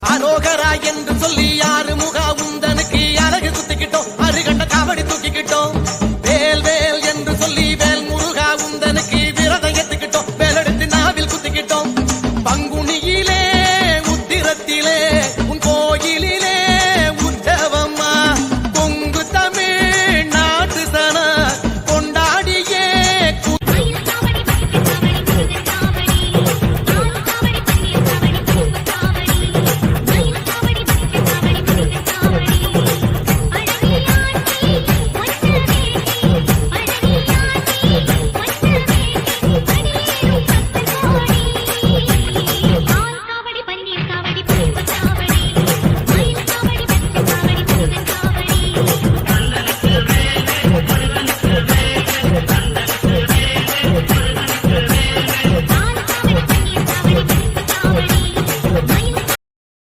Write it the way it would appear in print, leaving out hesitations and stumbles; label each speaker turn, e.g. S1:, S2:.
S1: அரோகரா என்று சொல்லி யாரு முகா உந்தனுக்கு அழகு குத்திக்கிட்டோம், அருகண்ட காவடி தூக்கிக்கிட்டோம். வேல் வேல் என்று சொல்லி வேல் முருகா உந்தனுக்கு விரதம் ஏத்துக்கிட்டோம், வேலெடுத்து நாவில் குத்திக்கிட்டோம். பங்குனியிலே உத்திரத்திலே